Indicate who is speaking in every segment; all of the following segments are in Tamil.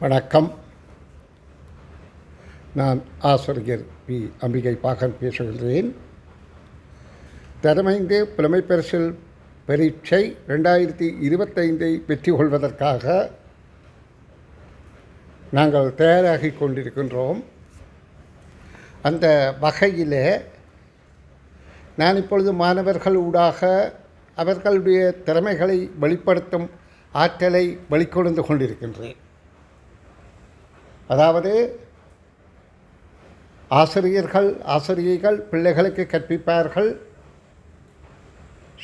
Speaker 1: வணக்கம். நான் ஆசிரியர் பி. அம்பிகை பாகன் பேசுகின்றேன். தரமைந்து புலமைப்பரிசில் பரீட்சை 2025 வெற்றி கொள்வதற்காக நாங்கள் தயாராகி கொண்டிருக்கின்றோம். அந்த வகையில் நான் இப்பொழுது மாணவர்கள் ஊடாக அவர்களுடைய திறமைகளை வெளிப்படுத்தும் ஆற்றலை வெளிக்கொண்டு கொண்டிருக்கின்றேன். அதாவது ஆசிரியைகள் பிள்ளைகளுக்கு கற்பிப்பார்கள்.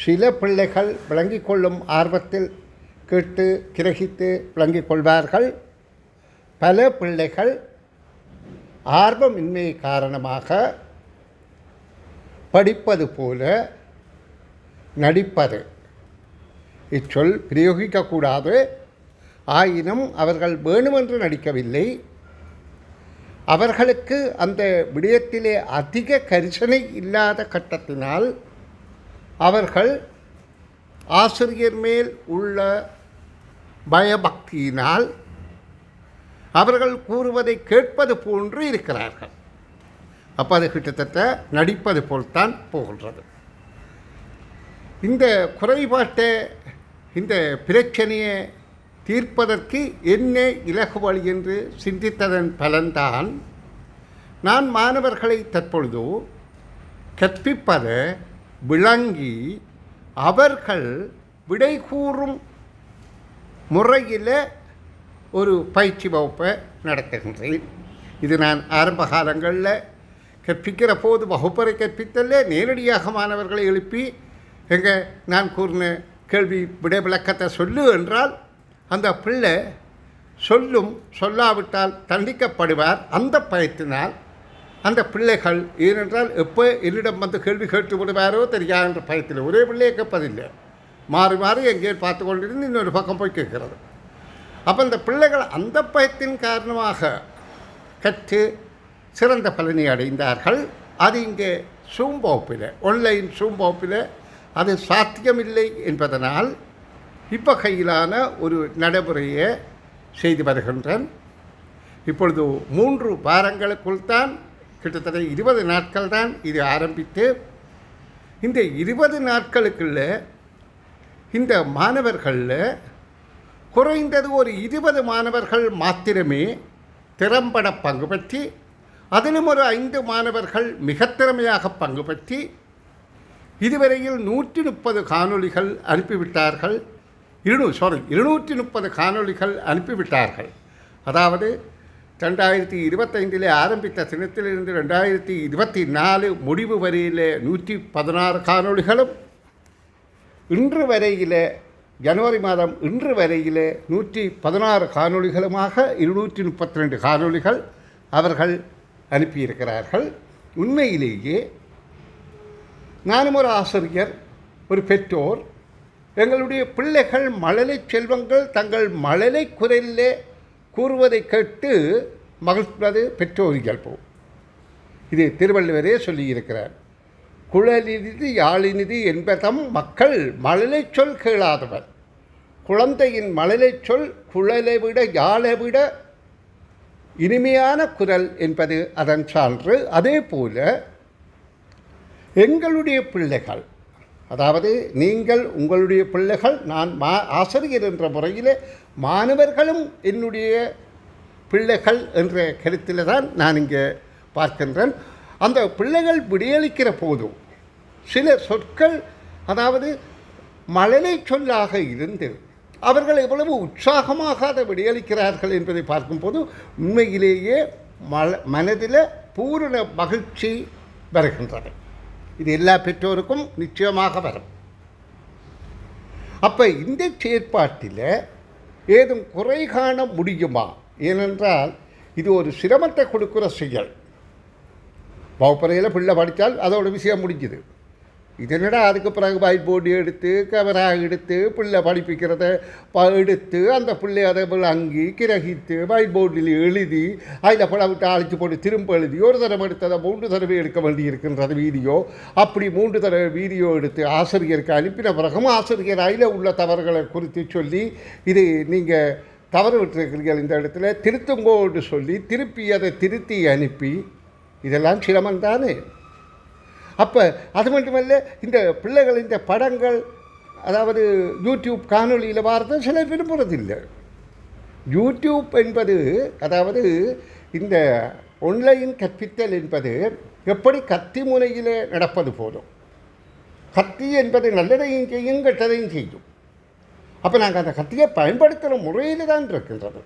Speaker 1: சில பிள்ளைகள் விளங்கிக் கொள்ளும் ஆர்வத்தில் கேட்டு கிரகித்து விளங்கிக் கொள்வார்கள். பல பிள்ளைகள் ஆர்வமின்மை காரணமாக படிப்பது போல நடிப்பது, இச்சொல் பிரயோகிக்கக்கூடாது. ஆயினும் அவர்கள் வேணுமென்று நடிக்கவில்லை. அவர்களுக்கு அந்த விடயத்திலே அதிக கரிசனை இல்லாத கட்டத்தினால் அவர்கள் ஆசிரியர் மேல் உள்ள பயபக்தியினால் அவர்கள் கூறுவதை கேட்பது போன்று இருக்கிறார்கள். அப்போ அது கிட்டத்தட்ட நடிப்பது போல்தான் போகின்றது. இந்த குறைபாட்டை, இந்த பிரச்சனையை தீர்ப்பதற்கு என்ன இலகு வழி என்று சிந்தித்ததன் பலன்தான் நான் மாணவர்களை தற்பொழுது கற்பிப்பதை விளங்கி அவர்கள் விடை கூறும் முறையில் ஒரு பயிற்சி வகுப்பை நடத்துகின்றேன். இது நான் ஆரம்ப காலங்களில் கற்பிக்கிற போது வகுப்பறை கற்பித்தல்ல நேரடியாக மாணவர்களை எழுப்பி நான் கூறின கேள்வி விடை விளக்கத்தை சொல்லு என்றால் அந்த பிள்ளை சொல்லாவிட்டால் தண்டிக்கப்படுவார். அந்த பயத்தினால் அந்த பிள்ளைகள் ஏனென்றால் எப்போ என்னிடம் வந்து கேள்வி கேட்டு விடுவாரோ தெரியாது என்ற பயத்தில் ஒரே பிள்ளையை கேட்பதில்லை, மாறி மாறி எங்கேயே பார்த்து கொண்டிருந்து இன்னொரு பக்கம் போய் கேட்கிறது. அப்போ அந்த பிள்ளைகள் அந்த பயத்தின் காரணமாக கற்று சிறந்த பலனை அடைந்தார்கள். அது இங்கே சூம் வகுப்பில், ஆன்லைன் சூம் வகுப்பில் அது சாத்தியமில்லை என்பதனால் இப்போ கையிலான ஒரு நடைமுறையை செய்து வருகின்றேன். இப்பொழுது 3 வாரங்களுக்குள் தான், கிட்டத்தட்ட 20 நாட்கள் தான் இது ஆரம்பித்து, இந்த 20 நாட்களுக்குள்ள இந்த மாணவர்களில் குறைந்தது ஒரு 20 மாணவர்கள் மாத்திரமே திறம்பட பங்கு பற்றி, அதிலும் ஒரு 5 மாணவர்கள் மிக திறமையாக பங்கு பற்றி இதுவரையில் 130 காணொளிகள் அனுப்பிவிட்டார்கள். 230 காணொளிகள் அனுப்பிவிட்டார்கள். அதாவது 2025 ஆரம்பித்த தினத்திலிருந்து 2024 முடிவு வரையில் 116 காணொளிகளும், இன்று வரையில் ஜனவரி மாதம் இன்று வரையில் 116 காணொளிகளுமாக 232 காணொளிகள் அவர்கள் அனுப்பியிருக்கிறார்கள். உண்மையிலேயே நானும் ஒரு ஆசிரியர், ஒரு பெற்றோர், எங்களுடைய பிள்ளைகள் மழலை செல்வங்கள் தங்கள் மழலை குரலிலே கூறுவதை கேட்டு மகிழ்வது பெற்றோர் இயல்பு. இது திருவள்ளுவரே சொல்லியிருக்கிறார். குழலினிது யாழினிது என்பதம் மக்கள் மழலை சொல் கேளாதவர். குழந்தையின் மழலை சொல் குழலை விட யாழை விட இனிமையான குரல் என்பது அதன் சான்று. அதே போல எங்களுடைய பிள்ளைகள், அதாவது நீங்கள் உங்களுடைய பிள்ளைகள், நான் ஆசிரியர் என்ற முறையில் மாணவர்களும் என்னுடைய பிள்ளைகள் என்ற கருத்தில் தான் நான் இங்கே பார்க்கின்றேன். அந்த பிள்ளைகள் விடையளிக்கிற போதும் சில சொற்கள், அதாவது மழலை சொல்லாக இருந்து அவர்கள் எவ்வளவு உற்சாகமாக அதை விடையளிக்கிறார்கள் என்பதை பார்க்கும்போது உண்மையிலேயே மனதில் பூரண மகிழ்ச்சி வருகின்றது. இது எல்லா பெற்றோருக்கும் நிச்சயமாக வரும். அப்போ இந்த செயற்பாட்டில் ஏதும் குறை காண முடியுமா? ஏனென்றால் இது ஒரு சிரமத்தை கொடுக்குற செயல். வகுப்பறையில் பிள்ளை படித்தால் அதோட விஷயம் முடிஞ்சுது. இதனடா அதுக்கு பிறகு ஒயிட் போர்டு எடுத்து கவராக எடுத்து பிள்ளை படிப்பிக்கிறத எடுத்து அந்த பிள்ளை அதை அங்கி கிரகித்து ஒயிட் போர்டில் எழுதி அதில் படம் விட்டு அழைச்சி போட்டு திரும்ப எழுதி ஒரு தடவை எடுத்ததை 3 தடவை எடுக்க வேண்டி இருக்கின்றது வீடியோ. அப்படி 3 தடவை வீடியோ எடுத்து ஆசிரியருக்கு அனுப்பின பிறகும் ஆசிரியர் அதில் உள்ள தவறுகளை குறித்து சொல்லி இது நீங்கள் தவறு விட்டுருக்கிறீர்கள், இந்த இடத்துல திருத்துங்கோடு சொல்லி திருப்பி அதை திருத்தி அனுப்பி இதெல்லாம் சிரமம் தானே. அப்போ அது மட்டுமல்ல, இந்த பிள்ளைகள் இந்த படங்கள் அதாவது யூடியூப் காணொலியில் வார்த்தை சிலர் விரும்புகிறதில்லை. யூடியூப் என்பது அதாவது இந்த ஆன்லைன் கற்பித்தல் என்பது எப்படி கத்தி முனையில் நடப்பது போலும். கத்தி என்பது நல்லதையும் செய்யும், கெட்டதையும் செய்யும். அப்போ நாங்கள் அந்த கத்தியை பயன்படுத்துகிற முறையில் தான் இருக்கின்றது.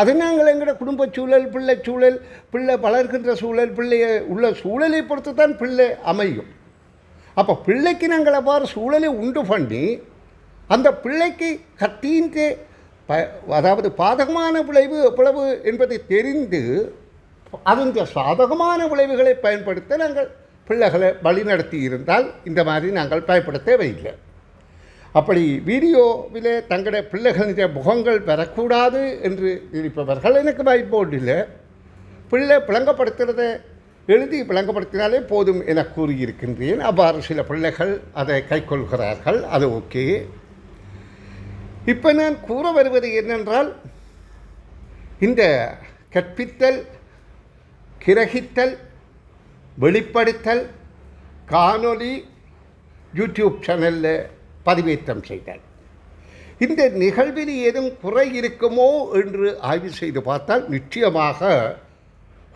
Speaker 1: அது நாங்கள் எங்களோட குடும்ப சூழல், பிள்ளை சூழல், பிள்ளை வளர்கின்ற சூழல், பிள்ளைய உள்ள சூழலை பொறுத்து தான் பிள்ளை அமையும். அப்போ பிள்ளைக்கு நாங்கள் அவ்வாறு சூழலை உண்டு பண்ணி அந்த பிள்ளைக்கு கத்தியின் அதாவது பாதகமான விளைவு எவ்வளவு என்பதை தெரிந்து அதன் சாதகமான விளைவுகளை பயன்படுத்த நாங்கள் பிள்ளைகளை வழிநடத்தி இருந்தால் இந்த மாதிரி நாங்கள் பயன்படுத்த தேவையில்லை. அப்படி வீடியோவில் தங்களுடைய பிள்ளைகளின் முகங்கள் வரக்கூடாது என்று இருப்பவர்கள் எனக்கு வாய்ப்போடில் பிள்ளை விளங்கப்படுத்துகிறத எழுதி விளங்கப்படுத்தினாலே போதும் என கூறியிருக்கின்றேன். அவ்வாறு சில பிள்ளைகள் அதை கைக்கொள்கிறார்கள், அது ஓகே. இப்போ நான் கூற வருவது என்னென்றால், இந்த கற்பித்தல், கிரகித்தல், வெளிப்படுத்தல், காணொலி யூடியூப் சேனலில் பதிவேற்றம் செய்தால் இந்த நிகழ்வில் ஏதும் குறை இருக்குமோ என்று ஆய்வு செய்து பார்த்தால் நிச்சயமாக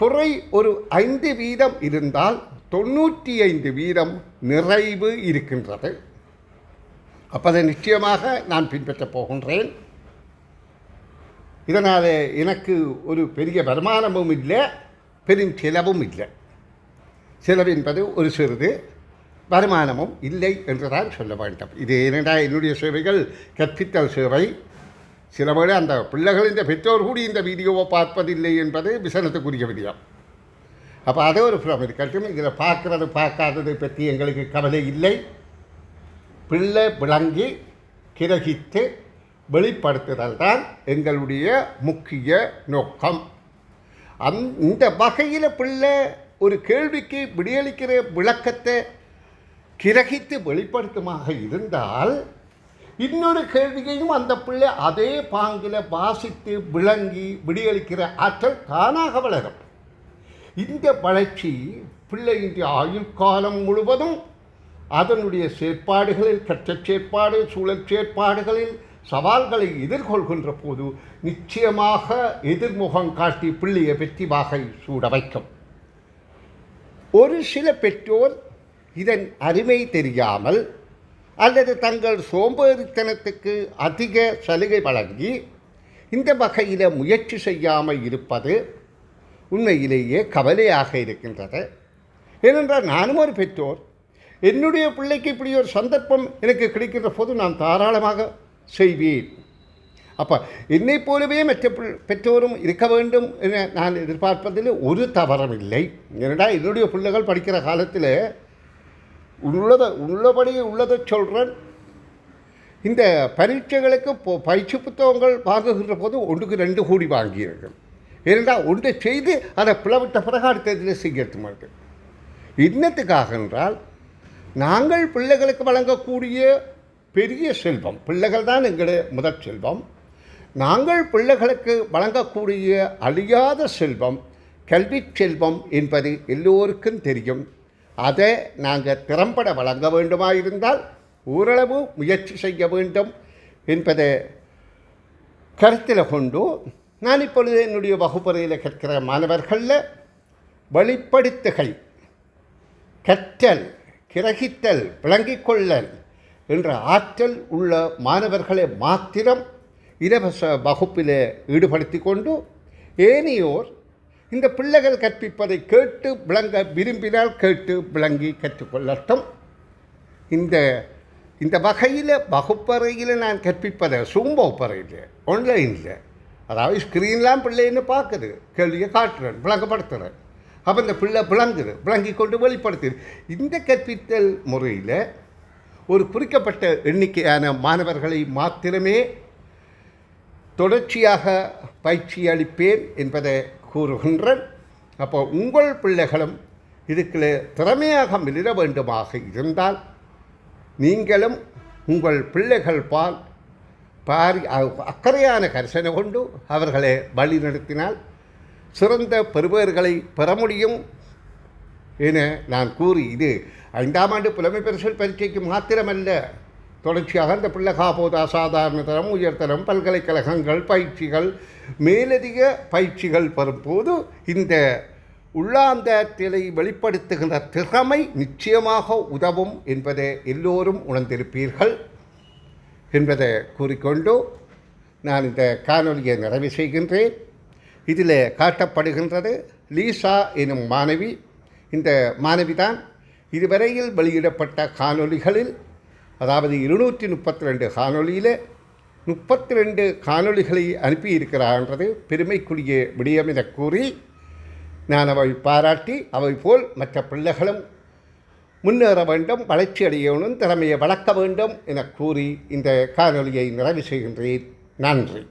Speaker 1: குறை ஒரு 5% இருந்தால் 95% நிறைவு இருக்கின்றது. அப்போ அதை நிச்சயமாக நான் பின்பற்றப் போகின்றேன். இதனால் எனக்கு ஒரு பெரிய வருமானமும் இல்லை, பெரும் செலவும் இல்லை. செலவு என்பது ஒரு சிறிது, வருமானமும் இல்லை என்றுதான் சொல்ல வேண்டும். இது ஏனென்றா என்னுடைய சேவைகள் கற்பித்தல் சேவை. சில வேளை அந்த பிள்ளைகளின் பெற்றோர் கூடி இந்த வீடியோவை பார்ப்பதில்லை என்பது விசனத்துக்குரிய விடயம். அப்போ அதை ஒரு புறம் இருக்கட்டும். இதில் பார்க்கறது பார்க்காதது பற்றி எங்களுக்கு கவலை இல்லை. பிள்ளை விளங்கி கிரகித்து வெளிப்படுத்துதல் தான் எங்களுடைய முக்கிய நோக்கம். இந்த வகையில் பிள்ளை ஒரு கேள்விக்கு விடியளிக்கிற விளக்கத்தை கிரகித்து வெளிப்படுத்துமாக இருந்தால் இன்னொரு கேள்வியையும் அந்த பிள்ளை அதே பாங்கில் வாசித்து விளங்கி விடியளிக்கிற ஆற்றல் தானாக வளரும். இந்த வளர்ச்சி பிள்ளையின் ஆயுள் காலம் முழுவதும் அதனுடைய செயற்பாடுகளில், கற்ற செயற்பாடு, சூழல் செயற்பாடுகளில் சவால்களை எதிர்கொள்கின்ற போது நிச்சயமாக எதிர்முகம் காட்டி பிள்ளையை வெற்றி வாகை சூட வைக்கும். ஒரு சில பெற்றோர் இதன் அருமை தெரியாமல் அல்லது தங்கள் சோம்பேறித்தனத்துக்கு அதிக சலுகை வழங்கி இந்த வகையில் முயற்சி செய்யாமல் இருப்பது உண்மையிலேயே கவலையாக இருக்கின்றது. ஏனென்றால் நானும் ஒரு பெற்றோர். என்னுடைய பிள்ளைக்கு இப்படி ஒரு சந்தர்ப்பம் எனக்கு கிடைக்கின்ற போது நான் தாராளமாக செய்வேன். அப்போ என்னை போலவே மற்ற பெற்றோரும் இருக்க வேண்டும் என நான் எதிர்பார்ப்பதில் ஒரு தவறும் இல்லை. ஏனென்றால் என்னுடைய பிள்ளைகள் படிக்கிற காலத்தில் உள்ளதை சொல்கிறேன். இந்த பரீட்சைகளுக்கு பயிற்சி புத்தகங்கள் வாங்குகின்ற போது 1க்கு 2 கூடி வாங்கியிருக்கேன். ஏனென்றால் ஒன்றை செய்து அதை பிளவிட்ட பிறகு அடுத்ததில் செய்யறது மாட்டேன். இன்னத்துக்காக என்றால் நாங்கள் பிள்ளைகளுக்கு வழங்கக்கூடிய பெரிய செல்வம் பிள்ளைகள் தான் எங்களுடைய முதற் செல்வம். நாங்கள் பிள்ளைகளுக்கு வழங்கக்கூடிய அழியாத செல்வம் கல்வி செல்வம் என்பது எல்லோருக்கும் தெரியும். அதை நாங்கள் திறம்பட வழங்க வேண்டுமாயிருந்தால் ஓரளவு முயற்சி செய்ய வேண்டும் என்பதை கருத்தில் கொண்டு நான் இப்பொழுது என்னுடைய வகுப்பறையில் கற்கிற மாணவர்களில் வெளிப்படுத்துகை, கற்றல், கிரகித்தல், விளங்கிக் கொள்ளல் என்ற ஆற்றல் உள்ள மாணவர்களை மாத்திரம் இலவச வகுப்பில் ஈடுபடுத்தி கொண்டு ஏனையோர் இந்த பிள்ளைகள் கற்பிப்பதை கேட்டு விளங்க விரும்பினால் கேட்டு விளங்கி கற்றுக்கொள்ளட்டும். இந்த வகையில் வகுப்பறையில் நான் கற்பிப்பதை சூம் வகுப்பறையில் ஆன்லைனில், அதாவது ஸ்க்ரீன்லாம் பிள்ளைன்னு பார்க்குது, கேள்வியை காட்டுறேன், விளங்கப்படுத்துகிறேன். அப்போ இந்த பிள்ளை விளங்குது, விளங்கி கொண்டு வெளிப்படுத்துது. இந்த கற்பித்தல் முறையில் ஒரு குறிக்கப்பட்ட எண்ணிக்கையான மாணவர்களை மாத்திரமே தொடர்ச்சியாக பயிற்சி அளிப்பேன் என்பதை கூறுகின்றேன். அப்போ உங்கள் பிள்ளைகளும் இதுக்குள்ள திறமையாக மிளிர வேண்டுமாக இருந்தால் நீங்களும் உங்கள் பிள்ளைகள் பால் அக்கறையான கரிசனை கொண்டு அவர்களை வழிநடத்தினால் சிறந்த பெறுபேறுகளை பெற முடியும் என நான் கூறி, இது 5ஆம் ஆண்டு புலமை பரிசில் பரீட்சைக்கு மாத்திரமல்ல, தொடர்ச்சியாக அந்த பிள்ளை காப்போது அசாதாரண தரம், உயர்தரம், பல்கலைக்கழகங்கள், பயிற்சிகள், மேலதிக பயிற்சிகள் பெறும்போது இந்த உள்ளாந்தத்தை வெளிப்படுத்துகின்ற திறமை நிச்சயமாக உதவும் என்பதை எல்லோரும் உணர்ந்திருப்பீர்கள் என்பதை கூறிக்கொண்டு நான் இந்த காணொலியை நிறைவு செய்கின்றேன். இதில் காட்டப்படுகின்றது லீசா எனும் மாணவி. இந்த மாணவி தான் இதுவரையில் வெளியிடப்பட்ட காணொலிகளில், அதாவது 232 காணொலியில் 32 காணொலிகளை அனுப்பியிருக்கிறார்ன்றது பெருமைக்குரிய விடயம் என கூறி நான் அவை பாராட்டி, அவை போல் மற்ற பிள்ளைகளும் முன்னேற வேண்டும், வளர்ச்சி அடைய வேண்டும், திறமையை வளர்க்க வேண்டும் என கூறி இந்த காணொலியை நிறைவு செய்கின்றேன். நன்றி.